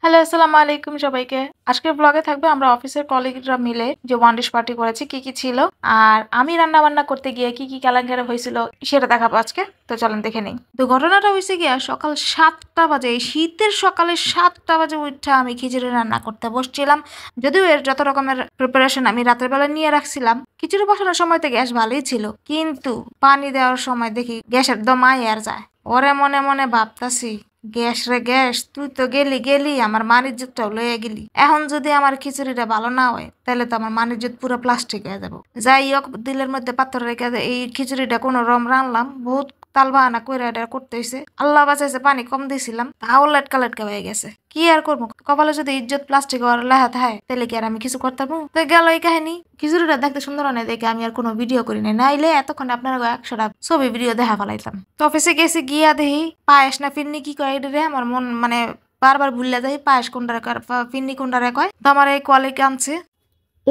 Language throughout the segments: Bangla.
হ্যালো, আসসালামু আলাইকুম সবাইকে। আজকের ব্লগে থাকবে আমরা অফিসের কলিগরা মিলে যে ওয়ান ডিশ পার্টি করেছি কি কি ছিল আর আমি রান্না বান্না করতে গিয়ে কি কি কেলেঙ্কারি হয়েছিল সেটা দেখাবো আজকে। তো চলেন দেখে নেই। তো ঘটনাটা হয়েছে গিয়া সকাল 7টা বাজে, এই শীতের সকালে 7টা বাজে উঠা আমি খিচুড়ি রান্না করতে বসছিলাম। যদিও এর যত রকমের প্রিপারেশন আমি রাতের বেলা নিয়ে রাখছিলাম। খিচুড়ি বসানোর সময় তো গ্যাস ভালোই ছিল, কিন্তু পানি দেওয়ার সময় দেখি গ্যাসের দমাই আর যায়। ওরে মনে মনে ভাবতাছি, গ্যাস রে গ্যাস, তুই তো গেলি আমার মানিজ্যতটাও লয়ে গেলি। এখন যদি আমার খিচুড়িটা ভালো না হয় তাহলে তো আমার মানিজ্যত পুরো প্লাস্টিক হয়ে যাবো। যাই হোক, দিলের মধ্যে পাথর রেখে এই খিচুড়িটা কোনো রকম রানলাম। বহুত তাল বাহানা কইরা এটা করতে হইছে। আল্লাহ বাঁচাইছে, পানি কম দিয়েছিলাম, তাও লেটকা লেটকা হয়ে গেছে। কি আর করবো, কপালে যদি ইজ্জত প্লাস্টিক হওয়ার লেখা থাকে তাহলে কি আর আমি কিছু করতে পারবো? তো গেল এই কাহিনী। খিচুড়িটা দেখতে সুন্দর হয় দেখে আমি আর কোনো ভিডিও করি নাই, নাইলে এতক্ষণ আপনারা 100টা ছবি ভিডিও দেখা ফেলাইতাম। তো অফিসে গেছি, গিয়া দেখি পায়েস না ফিরনি কি কয় এটা রে, আমার মন মানে বারবার ভুললে যাই পায়েস কোনটারে কয় ফিরনি কোনটারে কয়। তো আমার এই কলিগ আনছে,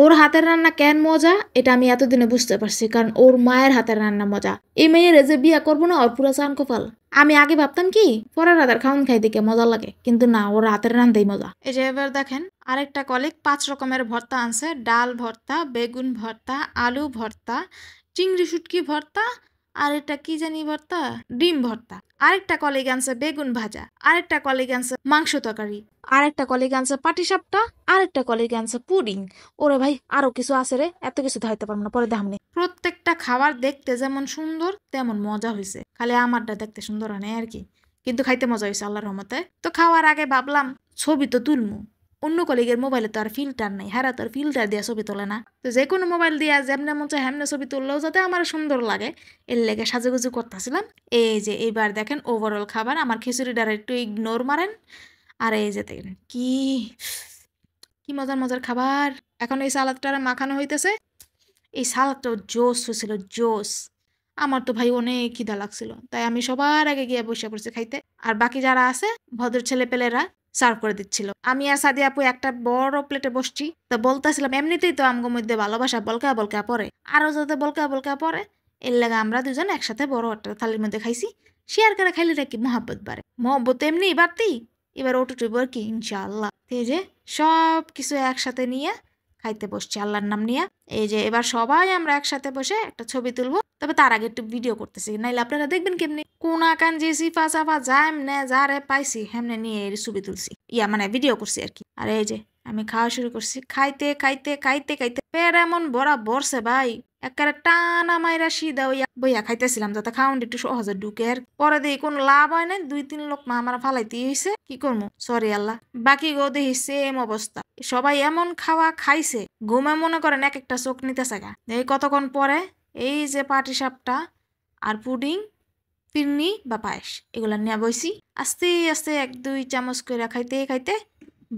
ওর হাতের রান্না কেন মজা এটা আমি এতদিনে বুঝতে পারছি, কারণ ওর মায়ের হাতের রান্না মজা। এই মেয়ের যে বিয়া করবো না, ওর পুরো চান কপাল। আমি আগে ভাবতাম কি পরের হাতের খাওয়ান খাই দেখে মজা লাগে, কিন্তু না, ওর হাতের রান্নাই মজা। এই যে এবার দেখেন আরেকটা কলিগ 5 রকমের ভর্তা আনছে। ডাল ভর্তা, বেগুন ভর্তা, আলু ভর্তা, চিংড়ি শুটকি ভর্তা, আর এটা কি জানি ভর্তা, ডিম ভর্তা। আরেকটা কলিগ আনছে বেগুন ভাজা, আরেকটা কলিগ আনছে মাংস তরকারি, আরেকটা কলিগ আনছে পাটিসাপটা, আরেকটা কলিগ আনছে পুডিং। ওরে ভাই, আরো কিছু আছে রে, এত কিছু ধরতে পারবো না, পরে দেখামনি। প্রত্যেকটা খাবার দেখতে যেমন সুন্দর তেমন মজা হয়েছে, খালি আমারটা দেখতে সুন্দর হয় না আর কি, কিন্তু খাইতে মজা হয়েছে আল্লাহর রহমতে। তো খাওয়ার আগে ভাবলাম ছবি তো তুলমু। অন্য কলিগের মোবাইলে তো আর ফিল্টার নাই, হ্যাঁ তো আর ফিল্টার দিয়ে ছবি তোলে না। তো যে কোনো মোবাইল দিয়ে যেমনে মন চায় হেমনে ছবি তুললেও যাতে আমার সুন্দর লাগে, এর লেগে সাজুগুজু করতেছিলাম। এই যে এইবার দেখেন ওভারঅল খাবার। আমার খিচুড়িটার একটু ইগনোর মারেন। আর এই যে দেখেন কি কি মজার মজার খাবার। এখন এই সালাদটা মাখানো হইতেছে। এই সালাদটাও জোস হয়েছিল, জোস। আমার তো ভাই অনেক খিদা লাগছিল, তাই আমি সবার আগে গিয়ে বসে পড়ছি খাইতে। আর বাকি যারা আছে ভদ্র ছেলে পেলেরা সার্ভ করে দিচ্ছিল। আমি আর সাদি আপু একটা বড় প্লেটে বসছি। তো বলতেছিলাম এমনিতেই তো আমগো মধ্যে ভালোবাসা বলকা বলকা পরে, আরো যাতে বলকা বলকা পরে, এর লাগে আমরা দুজন একসাথে বড় একটা থালির মধ্যে খাইছি। শেয়ার করে খাইলে কি মহাব্বত বাড়ে, মহব্বত এমনি বাড়তি, এবার ওটুটুব আর কি ইনশাআল্লাহ। এই যে সব কিছু একসাথে নিয়ে খাইতে বসছি আল্লাহর নাম নিয়ে। এই যে এবার সবাই আমরা একসাথে বসে একটা ছবি তুলবো, তবে তার আগে একটু ভিডিও করতেছি, নাইলে আপনারা দেখবেন কেমনি। কোনা কান যে সিফা সাফা যা এমনে যারে পাইছি হেমনে নিয়ে এর ছবি তুলছি, মানে ভিডিও করছি আর কি। আর এই যে আমি খাওয়া শুরু করছি, খাইতে খাইতে খাইতে খাইতে পেট এমন ভরা ভরছে ভাই, একেবারে টানা মাইরা সিধা বইয়া খাইতেছিলাম যাতে খাউন্ড একটু সহজে ঢুকে। আর পরে দেখি কোনো লাভ হয় না, 2-3 লোক মা আমার ফালাইতে হয়েছে, কি করবো, সরি আল্লাহ। বাকি গো দেখি সেম অবস্থা, সবাই এমন খাওয়া খাইছে ঘুমে মনে করেন এক একটা চোখ নিতেছে গা। এই কতক্ষণ পরে এই যে পাটিসাপটা আর পুডিং, ফিরনি বা পায়েস এগুলা নিয়ে বইছি। আস্তে আস্তে 1-2 চামচ করে খাইতে খাইতে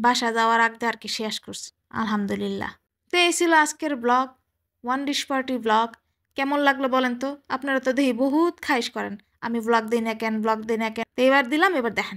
বাসা যাওয়ার আগে আর কি শেষ করছি আলহামদুলিল্লাহ। তো এই ছিল আজকের blog, one dish party blog. কেমন লাগলো বলেন তো? আপনারা তো দেখি বহুত খাইশ করেন আমি ব্লগ দিই না কেন, ব্লগ দিই না কেন, তো এবার দিলাম, এবার দেখেন।